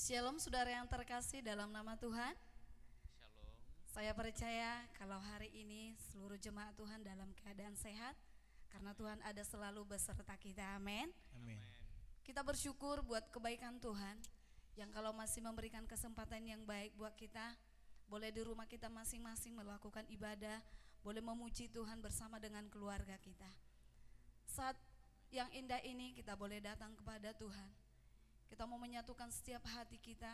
Shalom saudara yang terkasih dalam nama Tuhan. Shalom. Saya percaya kalau hari ini seluruh jemaat Tuhan dalam keadaan sehat karena Tuhan ada selalu beserta kita. Amin. Amin. Kita bersyukur buat kebaikan Tuhan yang kalau masih memberikan kesempatan yang baik buat kita, boleh di rumah kita masing-masing melakukan ibadah, boleh memuji Tuhan bersama dengan keluarga kita. Saat yang indah ini kita boleh datang kepada Tuhan. Kita mau menyatukan setiap hati kita.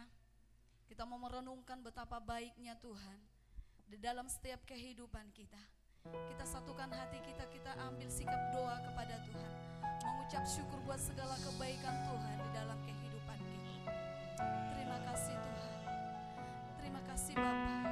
Kita mau merenungkan betapa baiknya Tuhan di dalam setiap kehidupan kita. Kita satukan hati kita, kita ambil sikap doa kepada Tuhan, mengucap syukur buat segala kebaikan Tuhan di dalam kehidupan kita. Terima kasih Tuhan. Terima kasih Bapa.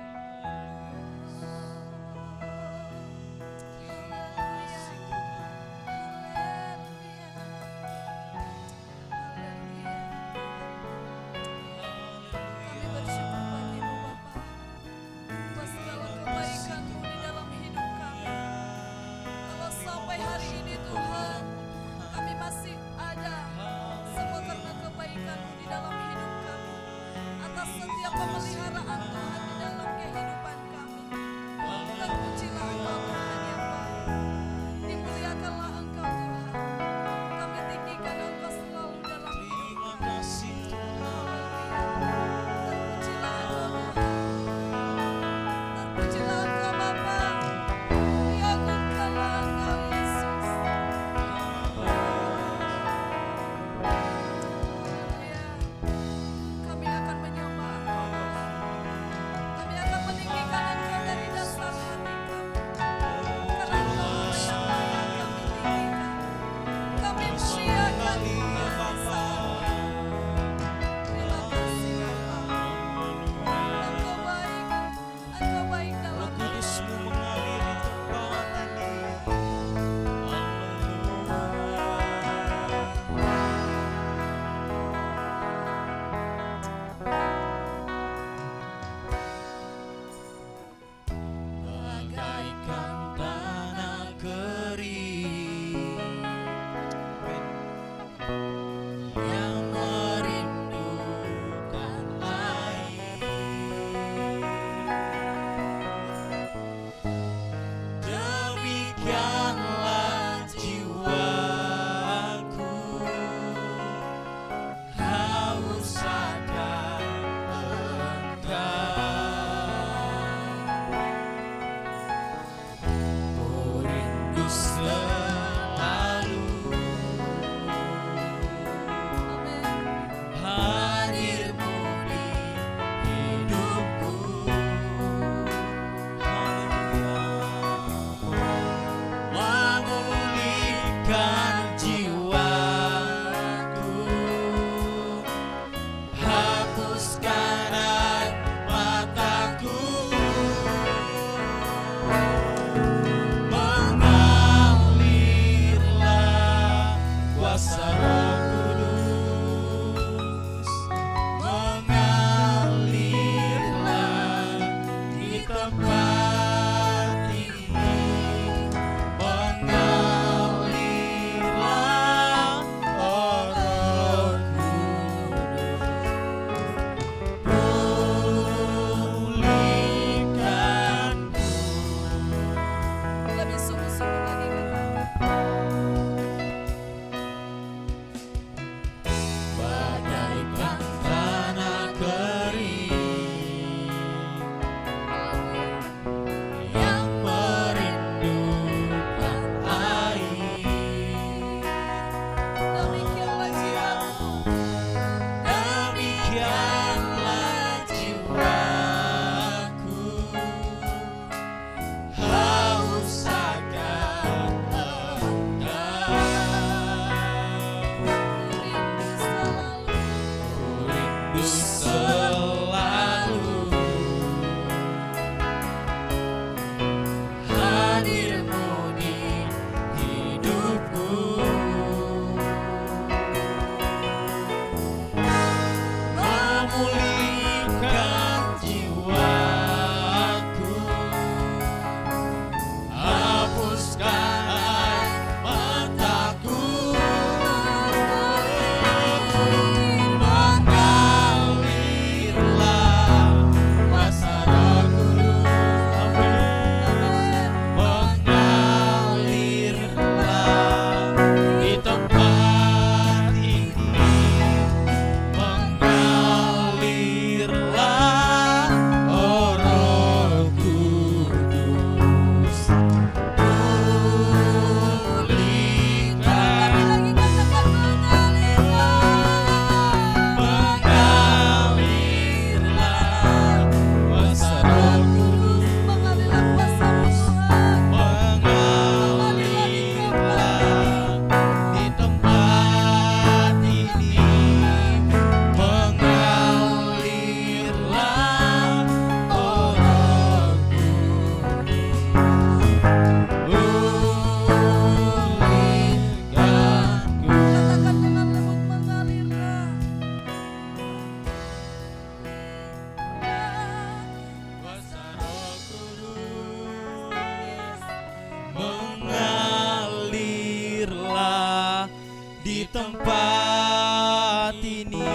tempat ini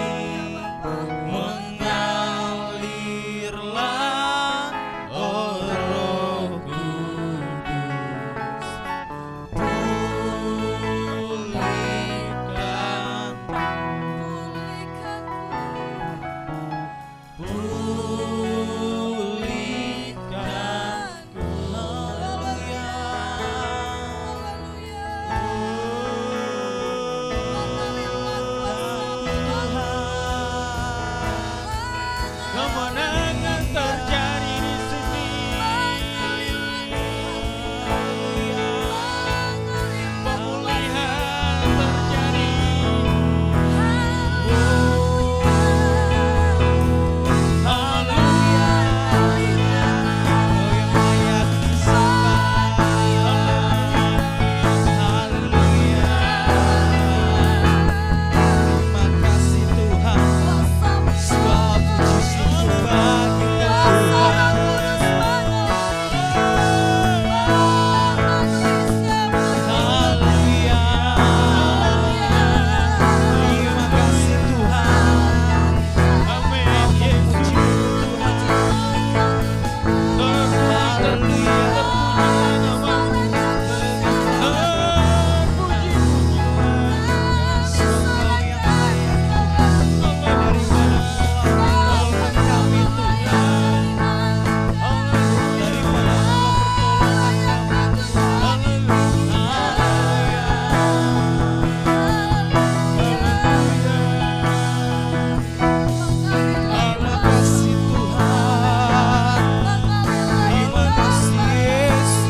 mengalirlah, oh Roh Kudus, pulihkanku, kemenangan terjadi di sini. Pemulihan terjadi. Haleluya. Kau yang layak disembah. Haleluya. Terima kasih Tuhan. Segala puji syukur bagi Tuhan. Haleluya. Terima kasih Tuhan. Amin. Yesus Tuhan. Haleluya. Terpujilah namamu. Engkau yang layak. Tolong kami Tuhan. Daripada pertolongan kami. Terima kasih Tuhan. Terima kasih Yesus.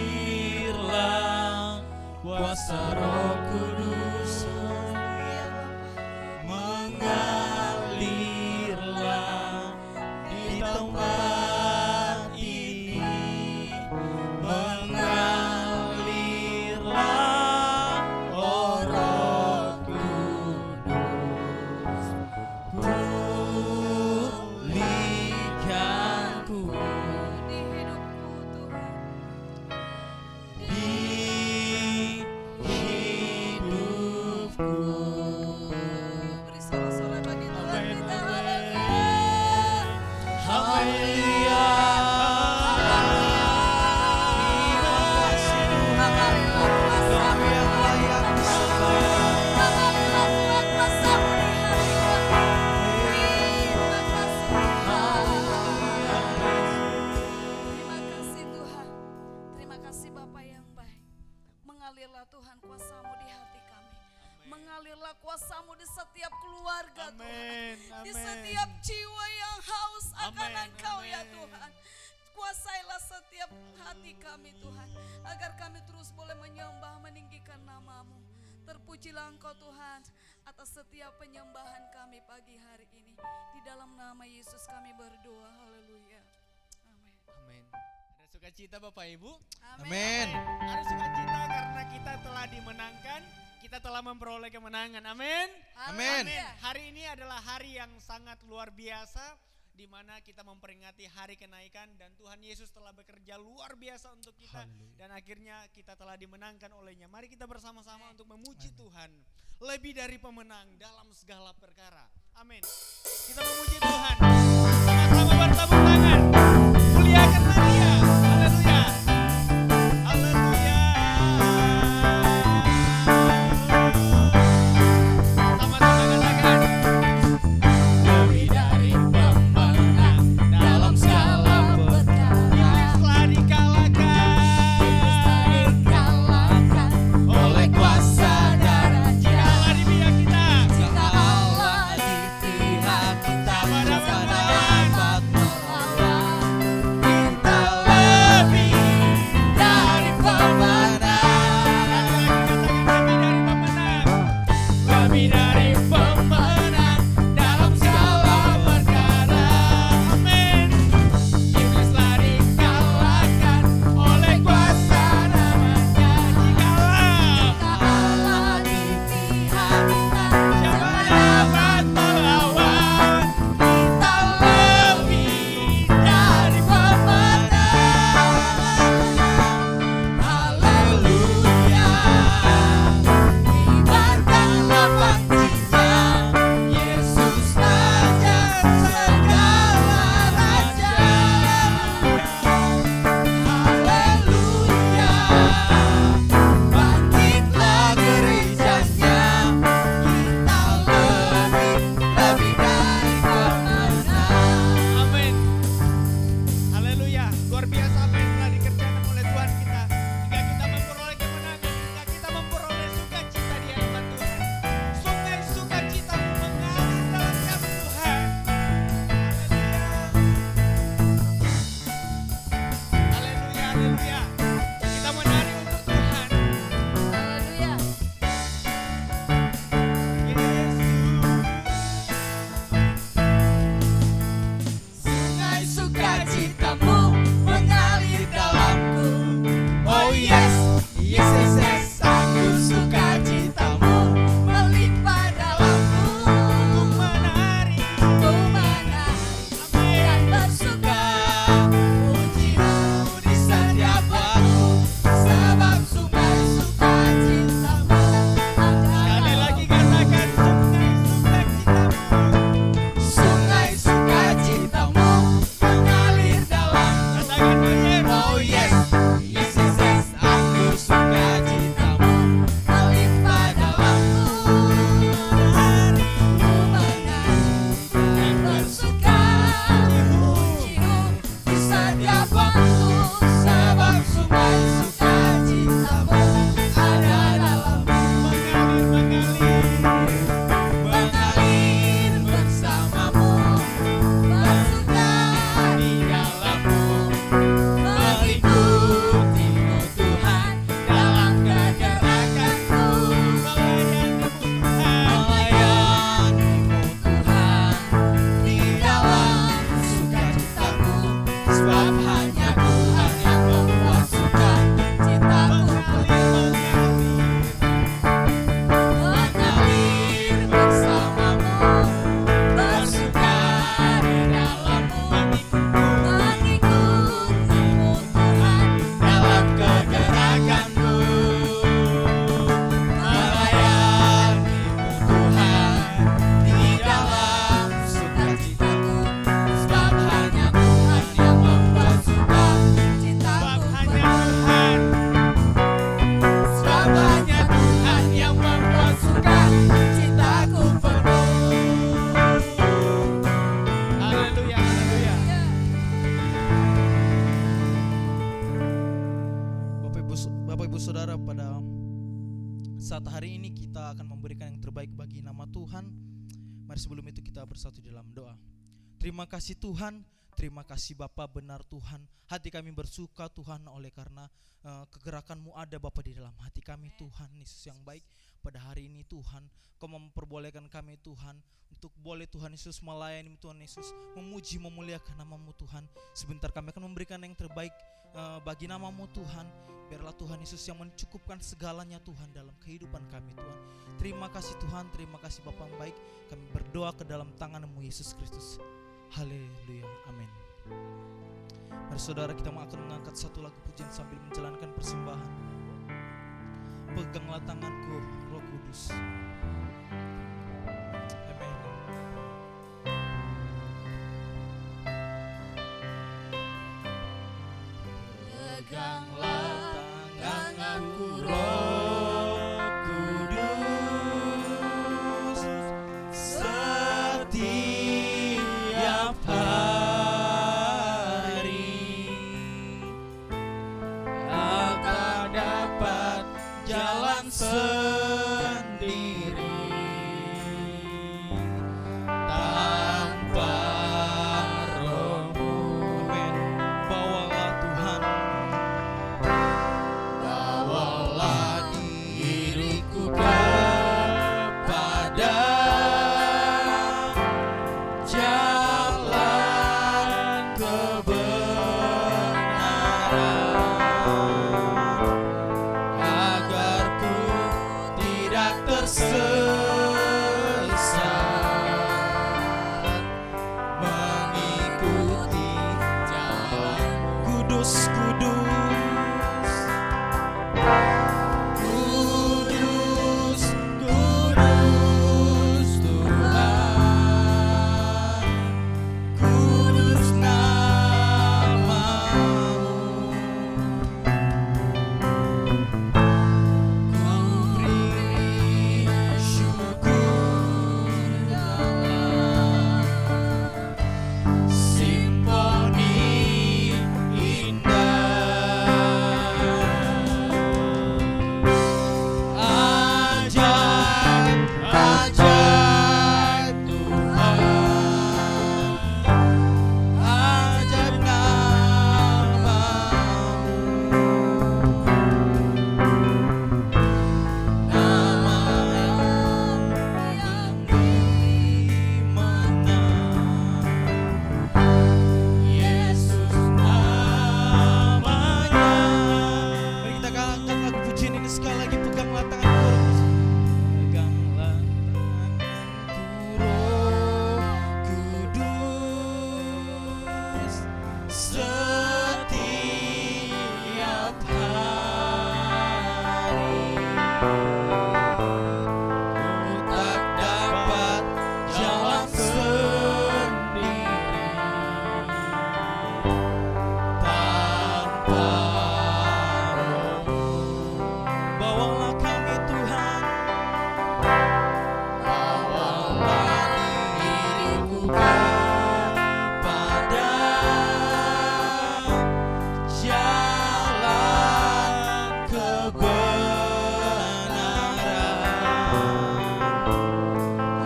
Mengalirlah kuasa Roh Kudus, mengalirlah di tempat ini, mengalirlah, oh Roh Kudus, pulihkanku di hidupku Tuhan. di hidupku. Beri sorak-sorak bagi Tuhan Amin, kita. amin. Haleluya. Haleluya. Terima kasih Tuhan. Kau yang layak disembah. Mengalilah kuasamu di hati kami. Terima kasih Tuhan. Terima kasih Tuhan. Terima kasih Bapa yang baik. Mengalirlah Tuhan kuasamu di hati kami. Mengalirlah kuasamu di setiap keluarga Tuhan. Amin. Di Amin. setiap jiwa yang haus akan Amin, Engkau ya amin. Tuhan. Kuasailah setiap hati kami Tuhan, agar kami terus boleh menyembah, meninggikan namamu. Terpujilah Engkau Tuhan atas setiap penyembahan kami pagi hari ini. Di dalam nama Yesus kami berdoa, haleluya. Amin. Amin. Ada sukacita Bapak Ibu? Amin. Ada sukacita karena kita telah dimenangkan, kita telah memperoleh kemenangan. Amin. Amin. Haleluya. Hari ini adalah hari yang sangat luar biasa, di mana kita memperingati hari kenaikan dan Tuhan Yesus telah bekerja luar biasa untuk kita. Haleluya. Dan akhirnya kita telah dimenangkan olehnya. Mari kita bersama-sama untuk memuji Tuhan. Lebih dari pemenang dalam segala perkara. Amin. Kita memuji Tuhan. Sama-sama bertepuk tangan. Muliakanlah Dia. Haleluya. Haleluya. Sama-sama katakan. Lebih dari pemenang dalam segala perkara. Iblis telah dikalahkan. Dikalahkan oleh kuasa darah Dia. Allah di pihak kita. Jika Allah di pihak kita, siapa dapat melawan? Kita lebih dari pemenang. Lebih dari pemenang dalam segala perkara. Amin. Iblis telah dikalahkan oleh kuasa namanya. Jika Allah di pihak kita, siapa dapat melawan? Kita lebih dari pemenang. Haleluya. Kibarkanlah pancinya, Yesus Raja segala raja. Haleluya. Bangkitlah gerejanya, kita lebih dari pemenang. Amin. Haleluya. Luar biasa apa yang telah dikerjakan oleh Tuhan kita. Hingga kita memperoleh kemenangan. Hingga kita memperoleh sukacita di hadapan Tuhan. Sungai sukacita mengalir dalam kami Tuhan. Haleluya. Haleluya. Kita menari untuk Tuhan. Haleluya. Sungai sukacitamu mengalir dalamku. Oh yes, yes, yes, yes. Aku sukacitamu melimpah dalamku. Ku menari. Ku menari dan bersuka, pujimu di setiap waktu, sebab sungai sukacitamu Sekali ada lagi katakan sungai sukacitamu. sungai sukacitamu mengalir dalamku. Katakan banyak. Oh yes, yes, yes, yes. Aku sukacitamu melimpah dalamku. Ku menari dan bersuka, pujimu di setiap waktu, sebab sungai sukacitamu ada dalamku. Mengalir bersamamu, bersuka di dalammu, mengikutimu Tuhan dalam kegerakanku, melayanimu Tuhan di dalam sukacitaku, sebab hanya Tuhan yang membuat sukacitaku mengalir bersamamu, bersuka di dalammu, mengikutimu Tuhan dalam kegerakanku, melayanimu Tuhan di dalam sukacitaku, sebab hanya Tuhan yang membuat sukacitaku penuh. Sebab hanya Tuhan yang membuat sukacitaku penuh. Haleluya, haleluya. Bapak Ibu Saudara, pada saat hari ini kita akan memberikan yang terbaik bagi nama Tuhan. Mari sebelum itu kita bersatu dalam doa. Terima kasih Tuhan, terima kasih Bapa, benar Tuhan. Hati kami bersuka Tuhan oleh karena kegerakan-Mu ada Bapa di dalam hati kami Tuhan Yesus yang baik. Pada hari ini Tuhan, Kau memperbolehkan kami Tuhan untuk boleh Tuhan Yesus melayani Tuhan Yesus, memuji memuliakan nama-Mu Tuhan. Sebentar kami akan memberikan yang terbaik bagi nama-Mu Tuhan. Biarlah Tuhan Yesus yang mencukupkan segalanya Tuhan dalam kehidupan kami Tuhan. Terima kasih Tuhan, terima kasih Bapa yang baik. Kami berdoa ke dalam tangan-Mu Yesus Kristus. Haleluya, amin. Mari saudara, kita akan mengangkat satu lagu pujian sambil menjalankan persembahan. Peganglah tanganku, Roh Kudus. Amin. Peganglah tanganku, Roh Kudus, setiap hari akan dapat jalan sendiri tanpa Roh-Mu. Amin. Bawalah Tuhan, bawalah diriku kepada jalan kebenaran, agar ku tidak tersesat, mengikuti jalan Kudus, Kudus. Kudus, Kudus Tuhan, kudus nama-Mu. Ku beri syukur dalam simfoni indah. Ajaib, ajaib Tuhan, ajaib nama-Mu. Nama yang dimenang, Yesus namanya. Mari kita angkat lagu pujian ini sekali lagi. Peganglah tanganku, peganglah tanganku, Roh Kudus, Setiap hari ku tak dapat jalan sendiri tanpa Roh-Mu. bawalah kami Tuhan, Bawalah diriku kepada jalan kebenaran,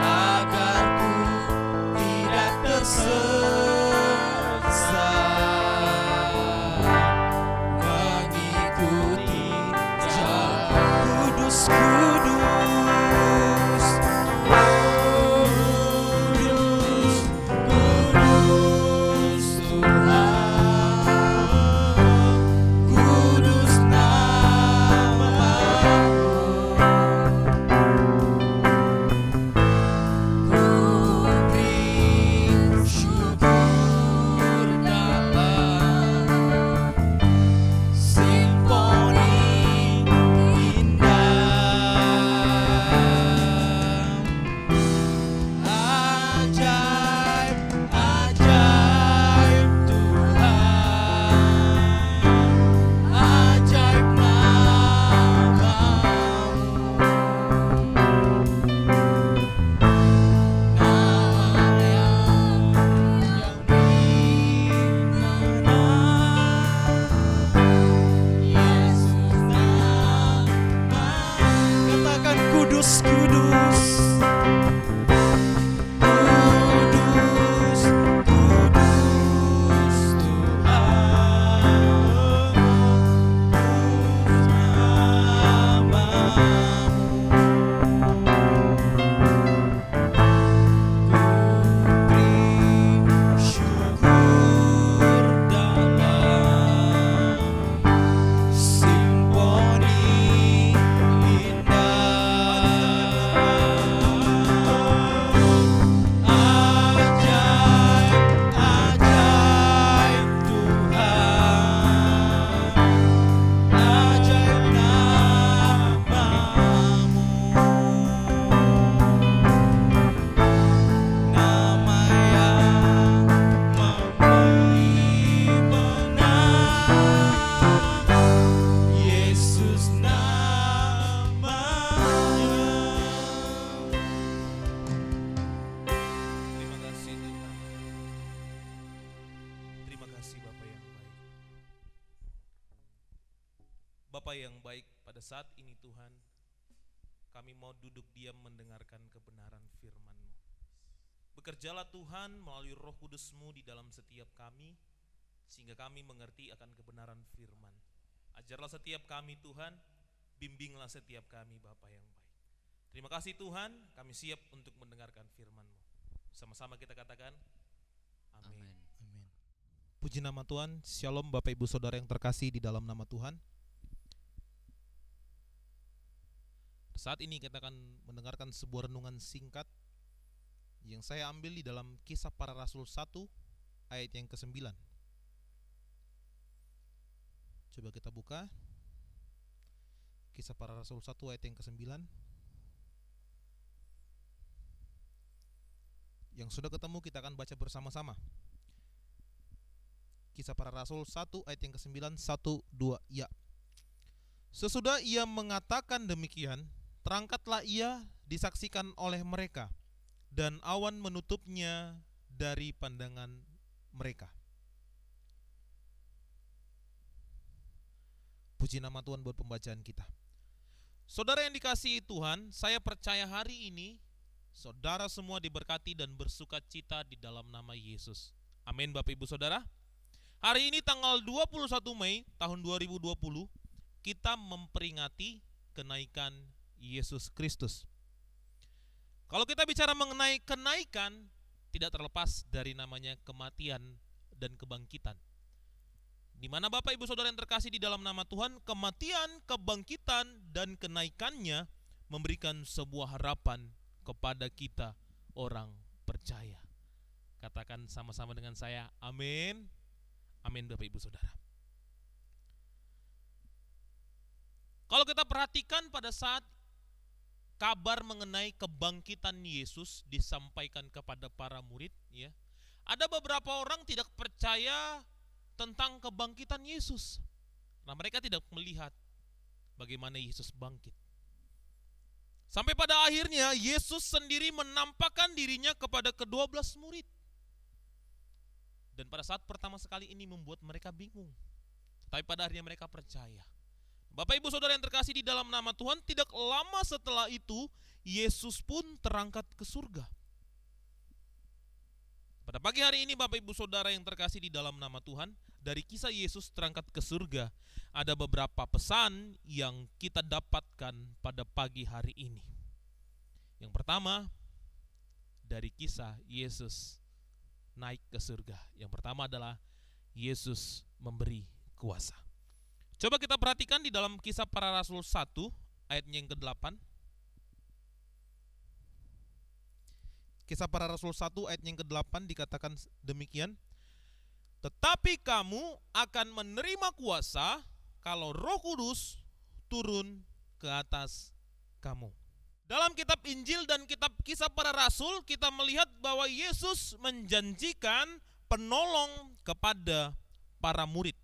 agar ku tidak tersesat, mengikuti jalan Kudus, Kudus. Kudus, Kudus Tuhan, kudus nama-Mu. Ku beri syukur dalam simfoni Bapa yang baik, pada saat ini Tuhan, kami mau duduk diam mendengarkan kebenaran firman-Mu. Bekerjalah Tuhan melalui Roh Kudus-Mu di dalam setiap kami, sehingga kami mengerti akan kebenaran firman. Ajarlah setiap kami Tuhan, bimbinglah setiap kami Bapa yang baik. Terima kasih Tuhan, kami siap untuk mendengarkan firman-Mu. Sama-sama kita katakan, amin. Amin. Puji nama Tuhan, Shalom Bapak Ibu Saudara yang terkasih di dalam nama Tuhan. Saat ini kita akan mendengarkan sebuah renungan singkat yang saya ambil di dalam Kisah Para Rasul 1 ayat yang ke-9. Coba kita buka Kisah Para Rasul 1 ayat yang ke-9. Yang sudah ketemu kita akan baca bersama-sama. Kisah Para Rasul 1 ayat yang ke-9, 1, 2, ya. Sesudah ia mengatakan demikian, terangkatlah ia disaksikan oleh mereka, dan awan menutupnya dari pandangan mereka. Puji nama Tuhan buat pembacaan kita. Saudara yang dikasihi Tuhan, saya percaya hari ini saudara semua diberkati dan bersuka cita di dalam nama Yesus. Amin Bapak Ibu Saudara. Hari ini tanggal 21 Mei tahun 2020 kita memperingati kenaikan Yesus Kristus. Kalau kita bicara mengenai kenaikan, tidak terlepas dari namanya kematian dan kebangkitan. Di mana Bapak Ibu Saudara yang terkasih di dalam nama Tuhan, kematian, kebangkitan, dan kenaikannya memberikan sebuah harapan kepada kita orang percaya. Katakan sama-sama dengan saya, amin. Amin Bapak Ibu Saudara. Kalau kita perhatikan pada saat kabar mengenai kebangkitan Yesus disampaikan kepada para murid, ya, ada beberapa orang tidak percaya tentang kebangkitan Yesus. Nah, mereka tidak melihat bagaimana Yesus bangkit. Sampai pada akhirnya Yesus sendiri menampakkan dirinya kepada ke-12 murid. Dan pada saat pertama sekali ini membuat mereka bingung. Tapi pada akhirnya mereka percaya. Bapak Ibu Saudara yang terkasih di dalam nama Tuhan, tidak lama setelah itu Yesus pun terangkat ke surga. Pada pagi hari ini Bapak Ibu Saudara yang terkasih di dalam nama Tuhan, dari kisah Yesus terangkat ke surga, ada beberapa pesan yang kita dapatkan pada pagi hari ini. Yang pertama, dari kisah Yesus naik ke surga. Yang pertama adalah Yesus memberi kuasa. Coba kita perhatikan di dalam Kisah Para Rasul 1 ayat yang ke-8. Kisah Para Rasul 1 ayat yang ke-8 dikatakan demikian. Tetapi kamu akan menerima kuasa kalau Roh Kudus turun ke atas kamu. Dalam kitab Injil dan kitab Kisah Para Rasul kita melihat bahwa Yesus menjanjikan penolong kepada para murid.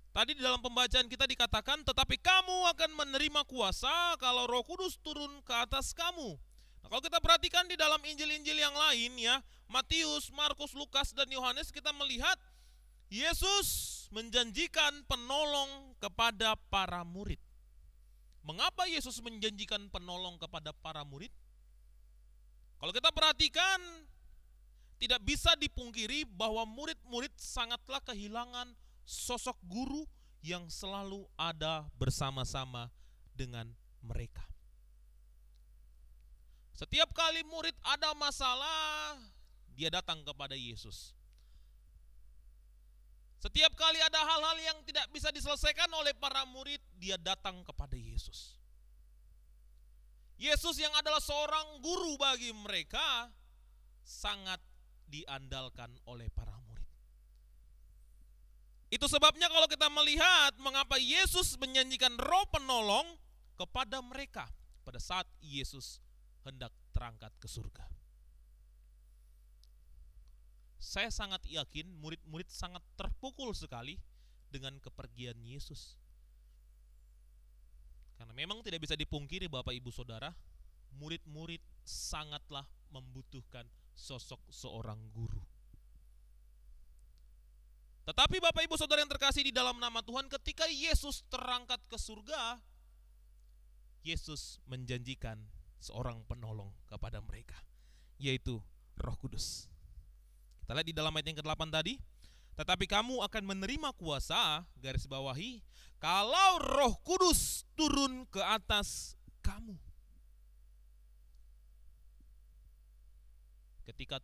Tadi di dalam pembacaan kita dikatakan, tetapi kamu akan menerima kuasa kalau Roh Kudus turun ke atas kamu. Nah, kalau kita perhatikan di dalam Injil-Injil yang lain, ya, Matius, Markus, Lukas, dan Yohanes, kita melihat Yesus menjanjikan penolong kepada para murid. Mengapa Yesus menjanjikan penolong kepada para murid? Kalau kita perhatikan, tidak bisa dipungkiri bahwa murid-murid sangatlah kehilangan sosok guru yang selalu ada bersama-sama dengan mereka. Setiap kali murid ada masalah, dia datang kepada Yesus. Setiap kali ada hal-hal yang tidak bisa diselesaikan oleh para murid, dia datang kepada Yesus. Yesus yang adalah seorang guru bagi mereka sangat diandalkan oleh para murid. Itu sebabnya kalau kita melihat mengapa Yesus menjanjikan roh penolong kepada mereka pada saat Yesus hendak terangkat ke surga. Saya sangat yakin murid-murid sangat terpukul sekali dengan kepergian Yesus. Karena memang tidak bisa dipungkiri Bapak Ibu Saudara, murid-murid sangatlah membutuhkan sosok seorang guru. Tetapi Bapak Ibu Saudara yang terkasih di dalam nama Tuhan, ketika Yesus terangkat ke surga, Yesus menjanjikan seorang penolong kepada mereka, yaitu Roh Kudus. Kita lihat di dalam ayat yang ke-8 tadi, tetapi kamu akan menerima kuasa, garis bawahi, kalau Roh Kudus turun ke atas kamu. Ketika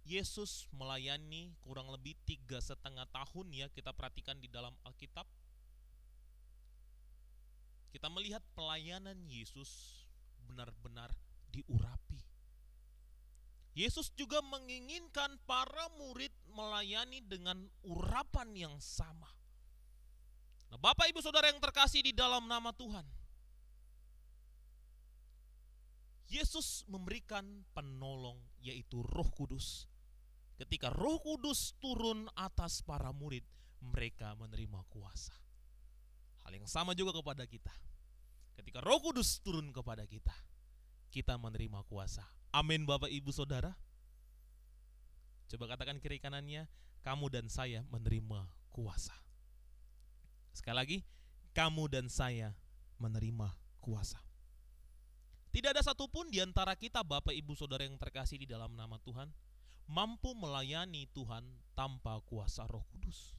Yesus melayani kurang lebih 3,5 tahun ya, kita perhatikan di dalam Alkitab, kita melihat pelayanan Yesus benar-benar diurapi. Yesus juga menginginkan para murid melayani dengan urapan yang sama. Nah, Bapak Ibu Saudara yang terkasih di dalam nama Tuhan, Yesus memberikan penolong, yaitu Roh Kudus. Ketika Roh Kudus turun atas para murid, mereka menerima kuasa. Hal yang sama juga kepada kita. Ketika Roh Kudus turun kepada kita, kita menerima kuasa. Amin Bapak Ibu Saudara. Coba katakan kiri kanannya, kamu dan saya menerima kuasa. Sekali lagi, kamu dan saya menerima kuasa. Tidak ada satupun di antara kita Bapak Ibu Saudara yang terkasih di dalam nama Tuhan mampu melayani Tuhan tanpa kuasa Roh Kudus.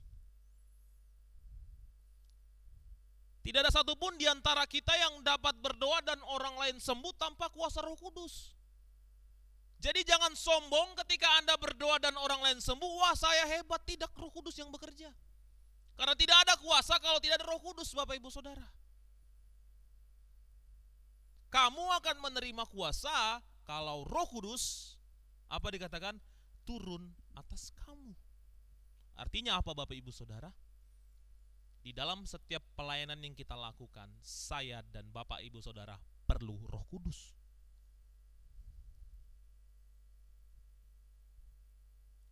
Tidak ada satupun di antara kita yang dapat berdoa dan orang lain sembuh tanpa kuasa Roh Kudus. Jadi jangan sombong ketika Anda berdoa dan orang lain sembuh, wah saya hebat, tidak, Roh Kudus yang bekerja. Karena tidak ada kuasa kalau tidak ada Roh Kudus Bapak Ibu Saudara. Kamu akan menerima kuasa kalau Roh Kudus, apa dikatakan, turun atas kamu. Artinya apa Bapak Ibu Saudara? Di dalam setiap pelayanan yang kita lakukan, saya dan Bapak Ibu Saudara perlu Roh Kudus.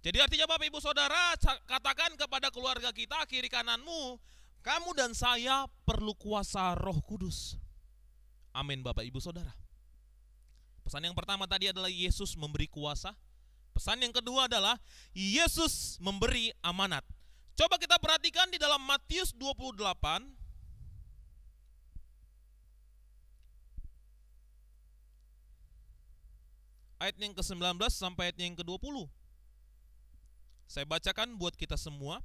Jadi artinya Bapak Ibu Saudara, katakan kepada keluarga kita, kiri kananmu, kamu dan saya perlu kuasa Roh Kudus. Amin Bapak Ibu Saudara. Pesan yang pertama tadi adalah Yesus memberi kuasa. Pesan yang kedua adalah Yesus memberi amanat. Coba kita perhatikan di dalam Matius 28 ayat yang ke-19 sampai ayat yang ke-20. Saya bacakan buat kita semua.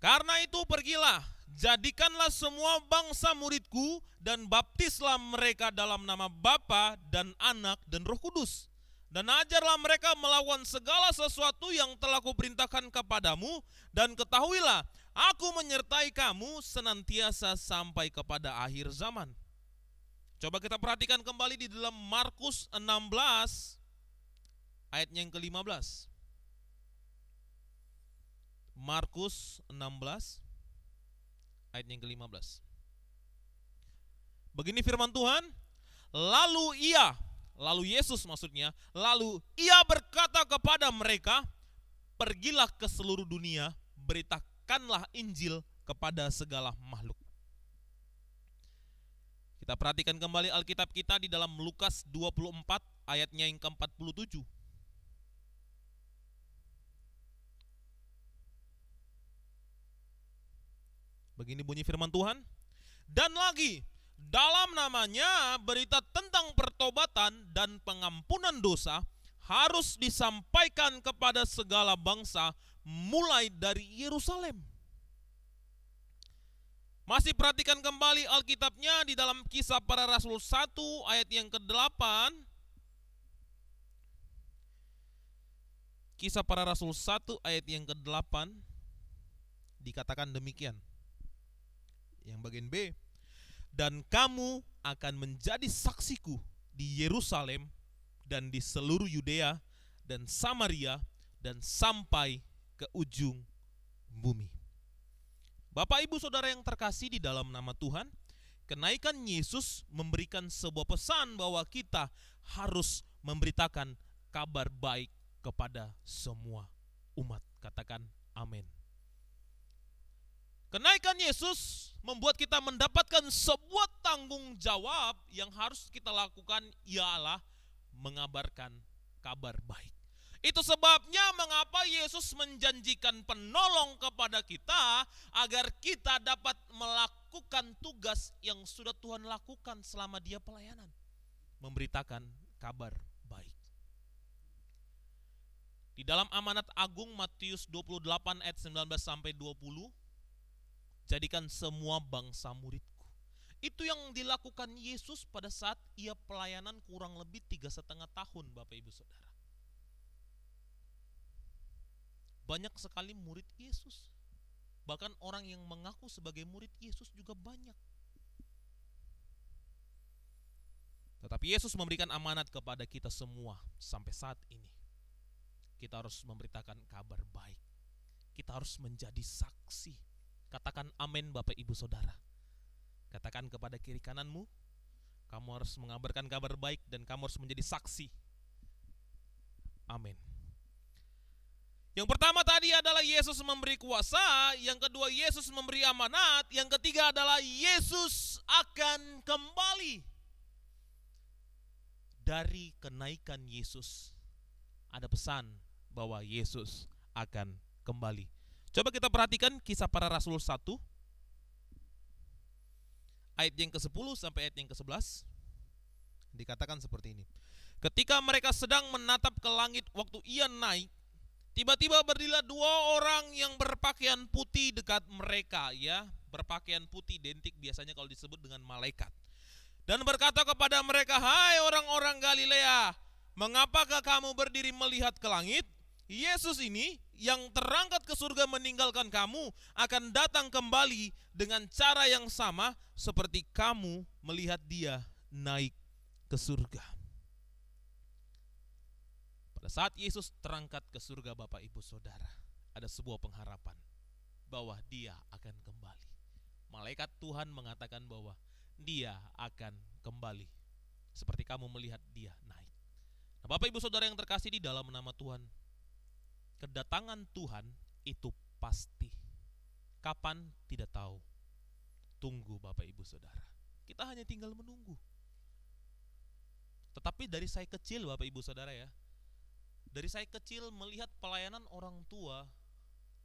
Karena itu pergilah, jadikanlah semua bangsa muridku dan baptislah mereka dalam nama Bapa dan Anak dan Roh Kudus. Dan ajarlah mereka melawan segala sesuatu yang telah kuperintahkan kepadamu, dan ketahuilah, aku menyertai kamu senantiasa sampai kepada akhir zaman. Coba kita perhatikan kembali di dalam Markus 16 ayat yang ke-15. Markus 16 ayat yang ke-15. Begini firman Tuhan, lalu Yesus maksudnya, lalu ia berkata kepada mereka, pergilah ke seluruh dunia, beritakanlah Injil kepada segala makhluk. Kita perhatikan kembali Alkitab kita di dalam Lukas 24 ayatnya yang ke-47. Begini bunyi firman Tuhan, dan lagi dalam namanya berita tentang pertobatan dan pengampunan dosa harus disampaikan kepada segala bangsa mulai dari Yerusalem. Masih perhatikan kembali Alkitabnya di dalam Kisah Para Rasul 1 ayat yang ke-8. Kisah Para Rasul 1 ayat yang ke-8 dikatakan demikian. Yang bagian B, dan kamu akan menjadi saksiku di Yerusalem dan di seluruh Yudea dan Samaria dan sampai ke ujung bumi. Bapak Ibu Saudara yang terkasih di dalam nama Tuhan, kenaikan Yesus memberikan sebuah pesan bahwa kita harus memberitakan kabar baik kepada semua umat. Katakan amin. Kenaikan Yesus membuat kita mendapatkan sebuah tanggung jawab yang harus kita lakukan, ialah mengabarkan kabar baik. Itu sebabnya mengapa Yesus menjanjikan penolong kepada kita agar kita dapat melakukan tugas yang sudah Tuhan lakukan selama dia pelayanan. Memberitakan kabar baik. Di dalam amanat agung Matius 28 ayat 19 sampai 20, jadikan semua bangsa muridku. Itu yang dilakukan Yesus pada saat ia pelayanan kurang lebih 3,5 tahun, Bapak Ibu Saudara. Banyak sekali murid Yesus. Bahkan orang yang mengaku sebagai murid Yesus juga banyak. Tetapi Yesus memberikan amanat kepada kita semua sampai saat ini. Kita harus memberitakan kabar baik. Kita harus menjadi saksi. Katakan amin Bapak Ibu Saudara. Katakan kepada kiri kananmu, kamu harus mengabarkan kabar baik dan kamu harus menjadi saksi. Amin. Yang pertama tadi adalah Yesus memberi kuasa, yang kedua Yesus memberi amanat, yang ketiga adalah Yesus akan kembali. Dari kenaikan Yesus ada pesan bahwa Yesus akan kembali. Coba kita perhatikan Kisah Para Rasul 1 ayat yang ke-10 sampai ayat yang ke-11. Dikatakan seperti ini. Ketika mereka sedang menatap ke langit waktu ia naik, tiba-tiba berdirilah 2 orang yang berpakaian putih dekat mereka, ya. Berpakaian putih identik biasanya kalau disebut dengan malaikat. Dan berkata kepada mereka, "Hai orang-orang Galilea, mengapakah kamu berdiri melihat ke langit? Yesus ini yang terangkat ke surga meninggalkan kamu akan datang kembali dengan cara yang sama seperti kamu melihat dia naik ke surga." Pada saat Yesus terangkat ke surga, Bapak Ibu Saudara, ada sebuah pengharapan bahwa dia akan kembali. Malaikat Tuhan mengatakan bahwa dia akan kembali seperti kamu melihat dia naik. Nah, Bapak Ibu Saudara yang terkasih di dalam nama Tuhan, kedatangan Tuhan itu pasti. Kapan tidak tahu. Tunggu Bapak Ibu Saudara. Kita hanya tinggal menunggu. Tetapi dari saya kecil Bapak Ibu Saudara ya, dari saya kecil melihat pelayanan orang tua,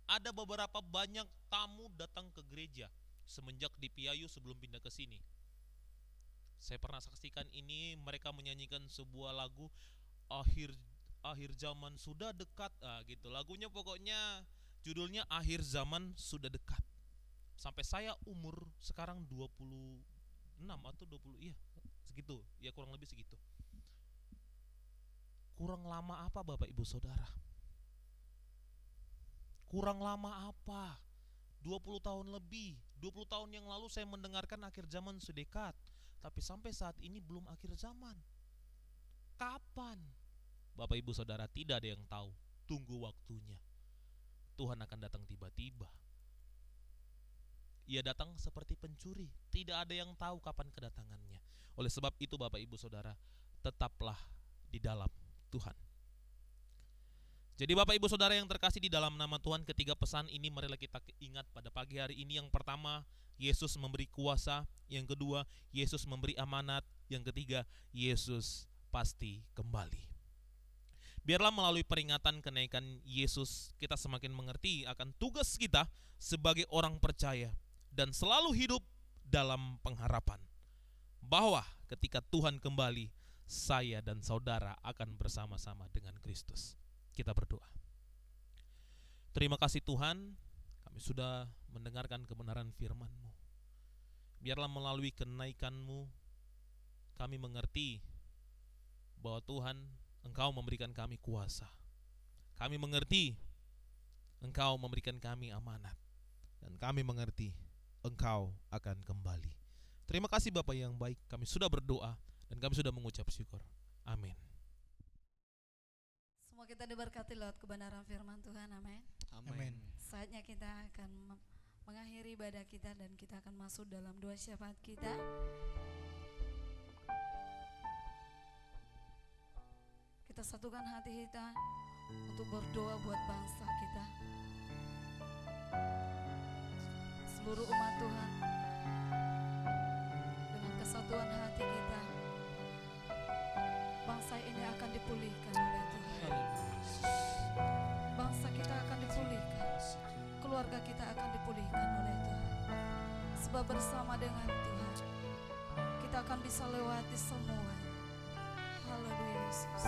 ada beberapa banyak tamu datang ke gereja semenjak di Piayu sebelum pindah ke sini. Saya pernah saksikan ini, mereka menyanyikan sebuah lagu akhir zaman sudah dekat, gitu. Lagunya pokoknya judulnya Akhir Zaman Sudah Dekat. Sampai saya umur sekarang 26 atau 20, iya segitu, ya kurang lebih segitu. Kurang lama apa Bapak Ibu Saudara? Kurang lama apa? 20 tahun lebih. 20 tahun yang lalu saya mendengarkan akhir zaman sudah dekat. Tapi sampai saat ini belum akhir zaman. Kapan? Bapak Ibu Saudara, tidak ada yang tahu. Tunggu waktunya. Tuhan akan datang tiba-tiba. Ia datang seperti pencuri. Tidak ada yang tahu kapan kedatangannya. Oleh sebab itu Bapak Ibu Saudara, tetaplah di dalam Tuhan. Jadi Bapak Ibu Saudara yang terkasih di dalam nama Tuhan, ketiga pesan ini marilah kita ingat pada pagi hari ini. Yang pertama, Yesus memberi kuasa. Yang kedua, Yesus memberi amanat. Yang ketiga, Yesus pasti kembali. Biarlah melalui peringatan kenaikan Yesus, kita semakin mengerti akan tugas kita sebagai orang percaya dan selalu hidup dalam pengharapan bahwa ketika Tuhan kembali, saya dan saudara akan bersama-sama dengan Kristus. Kita berdoa. Terima kasih Tuhan, kami sudah mendengarkan kebenaran firman-Mu. Biarlah melalui kenaikan-Mu, kami mengerti bahwa Tuhan, Engkau memberikan kami kuasa. Kami mengerti Engkau memberikan kami amanat. Dan kami mengerti Engkau akan kembali. Terima kasih Bapak yang baik, kami sudah berdoa dan kami sudah mengucap syukur. Amin. Semua kita diberkati lewat kebenaran firman Tuhan. Amin. Amin. Saatnya kita akan mengakhiri ibadah kita dan kita akan masuk dalam doa syafaat kita. Kita satukan hati kita untuk berdoa buat bangsa kita. Seluruh umat Tuhan, dengan kesatuan hati kita, bangsa ini akan dipulihkan oleh Tuhan. hamba bersama dengan Tuhan, kita akan bisa lewati semua. Haleluya Yesus.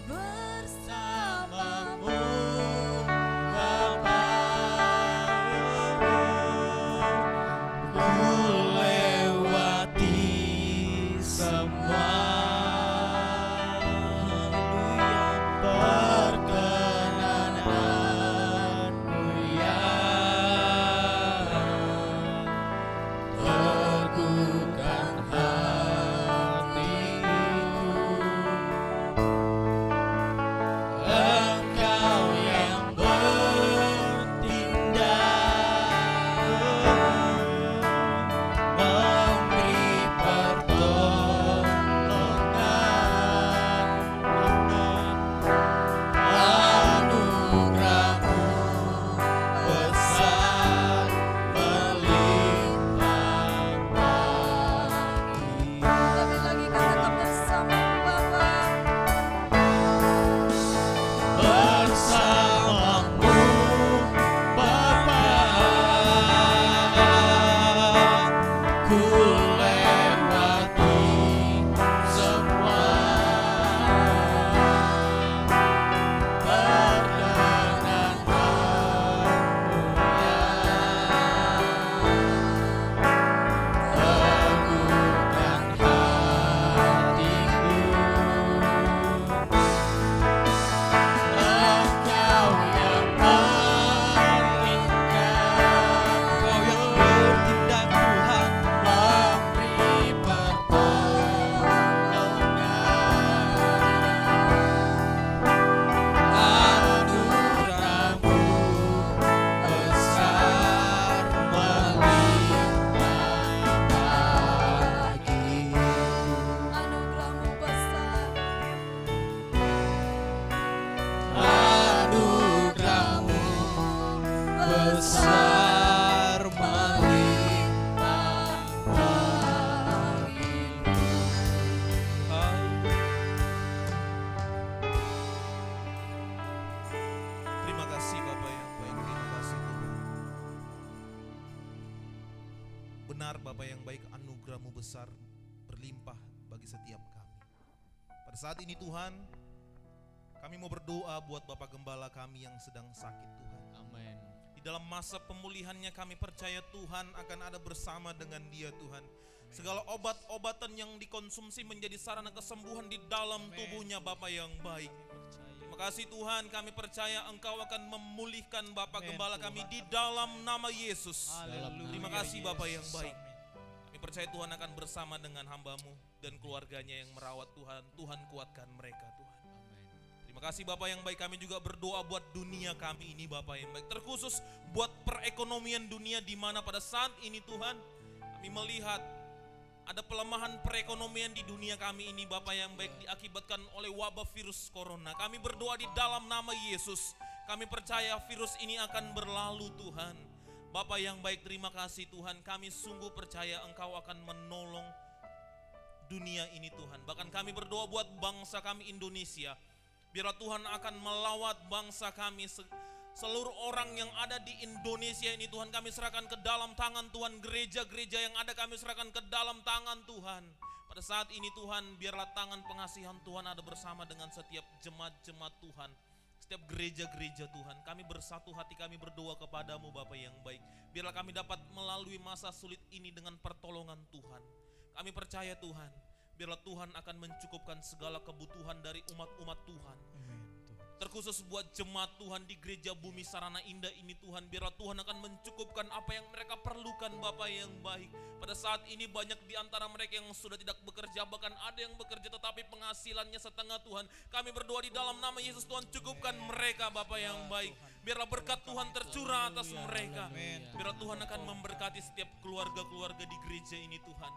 Bersamamu Bapa, ku lewati semua. Perkenananmu ya teguhkan hatiku. Engkau yang bertindak memberi pertolongan, anugerahmu besar melimpah bagi. Kami lagi katakan bersama Bapa. Bersamamu Bapa, ku lewati semua. Perkenananmu ya teguhkan hatiku. Engkau yang bertindak Tuhan, memberi pertolongan, anugerahmu besar melimpah bagiku. Anugerahmu besar. Anugerahmu besar melimpah bagiku. Terima kasih Bapak yang baik, terima kasih Tuhan. Benar Bapak yang baik, anugerah-Mu besar berlimpah bagi setiap kami. Pada saat ini Tuhan, kami mau berdoa buat Bapak Gembala kami yang sedang sakit Tuhan. Amin. Di dalam masa pemulihannya kami percaya Tuhan akan ada bersama dengan dia Tuhan. Segala obat-obatan yang dikonsumsi menjadi sarana kesembuhan di dalam tubuhnya Bapak yang baik. Terima kasih Tuhan, kami percaya Engkau akan memulihkan Bapak Gembala kami di dalam nama Yesus. Terima kasih Bapak yang baik. Kami percaya Tuhan akan bersama dengan hamba-Mu dan keluarganya yang merawat Tuhan. Tuhan kuatkan mereka Tuhan. Terima kasih Bapak yang baik, kami juga berdoa buat dunia kami ini Bapak yang baik. Terkhusus buat perekonomian dunia di mana pada saat ini Tuhan kami melihat ada pelemahan perekonomian di dunia kami ini Bapak yang baik diakibatkan oleh wabah virus corona. Kami berdoa di dalam nama Yesus. Kami percaya virus ini akan berlalu Tuhan. Bapak yang baik, terima kasih Tuhan. Kami sungguh percaya Engkau akan menolong dunia ini Tuhan. Bahkan kami berdoa buat bangsa kami Indonesia. Biarlah Tuhan akan melawat bangsa kami, seluruh orang yang ada di Indonesia ini Tuhan kami serahkan ke dalam tangan Tuhan. Gereja-gereja yang ada kami serahkan ke dalam tangan Tuhan. Pada saat ini Tuhan, biarlah tangan pengasihan Tuhan ada bersama dengan setiap jemaat-jemaat Tuhan, setiap gereja-gereja Tuhan. Kami bersatu hati, kami berdoa kepadamu Bapa yang baik. Biarlah kami dapat melalui masa sulit ini dengan pertolongan Tuhan. Kami percaya Tuhan, biarlah Tuhan akan mencukupkan segala kebutuhan dari umat-umat Tuhan. Terkhusus buat jemaat Tuhan di gereja Bumi Sarana Indah ini Tuhan, biarlah Tuhan akan mencukupkan apa yang mereka perlukan Bapa yang baik. Pada saat ini banyak di antara mereka yang sudah tidak bekerja, bahkan ada yang bekerja tetapi penghasilannya setengah Tuhan. Kami berdoa di dalam nama Yesus, Tuhan cukupkan mereka Bapa yang baik. Biarlah berkat Tuhan tercurah atas mereka. Biarlah Tuhan akan memberkati setiap keluarga-keluarga di gereja ini Tuhan.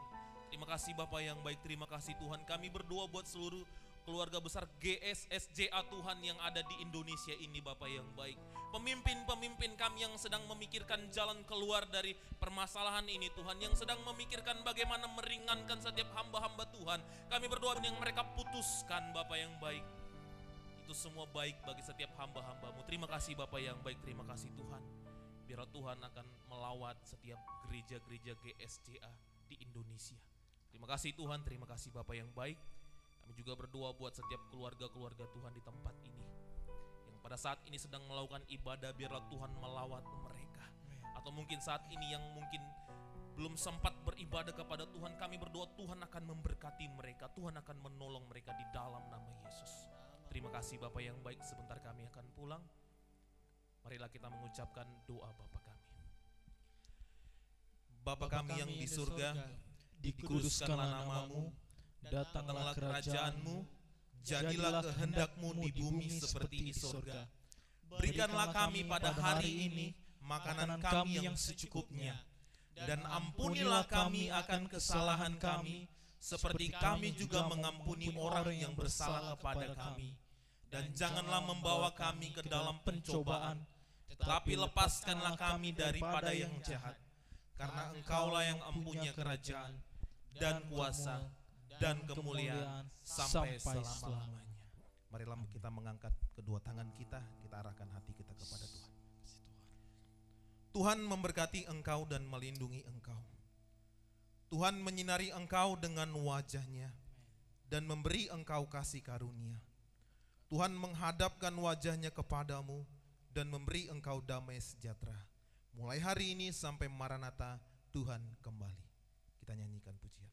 Terima kasih Bapa yang baik, terima kasih Tuhan. Kami berdoa buat seluruh keluarga besar GSSJA Tuhan yang ada di Indonesia ini Bapak yang baik. Pemimpin-pemimpin kami yang sedang memikirkan jalan keluar dari permasalahan ini Tuhan, yang sedang memikirkan bagaimana meringankan setiap hamba-hamba Tuhan. Kami berdoa yang mereka putuskan Bapak yang baik. Itu semua baik bagi setiap hamba-hambamu. Terima kasih Bapak yang baik, terima kasih Tuhan. Biar Tuhan akan melawat setiap gereja-gereja GSJA di Indonesia. Terima kasih Tuhan, terima kasih Bapak yang baik. Kami juga berdoa buat setiap keluarga-keluarga Tuhan di tempat ini, yang pada saat ini sedang melakukan ibadah, biarlah Tuhan melawat mereka. Atau mungkin saat ini yang mungkin belum sempat beribadah kepada Tuhan, kami berdoa Tuhan akan memberkati mereka, Tuhan akan menolong mereka di dalam nama Yesus. Terima kasih Bapak yang baik, sebentar kami akan pulang. Marilah kita mengucapkan doa Bapa kami. Bapa kami yang di surga, dikuduskanlah namamu, datanglah kerajaanmu, jadilah kehendak-Mu di bumi seperti di surga. Berikanlah kami pada hari ini makanan kami yang secukupnya, dan ampunilah kami akan kesalahan kami, seperti kami juga mengampuni orang yang bersalah kepada kami. Dan janganlah membawa kami ke dalam pencobaan, tetapi lepaskanlah kami daripada yang jahat. Karena Engkaulah yang mempunyai kerajaan, dan kuasa, dan kemuliaan sampai selama-lamanya. Marilah kita mengangkat kedua tangan kita arahkan hati kita kepada Tuhan. Tuhan memberkati engkau dan melindungi engkau. Tuhan menyinari engkau dengan wajah-Nya dan memberi engkau kasih karunia. Tuhan menghadapkan wajah-Nya kepadamu dan memberi engkau damai sejahtera. Mulai hari ini sampai Maranatha, Tuhan kembali. Kita nyanyikan pujian.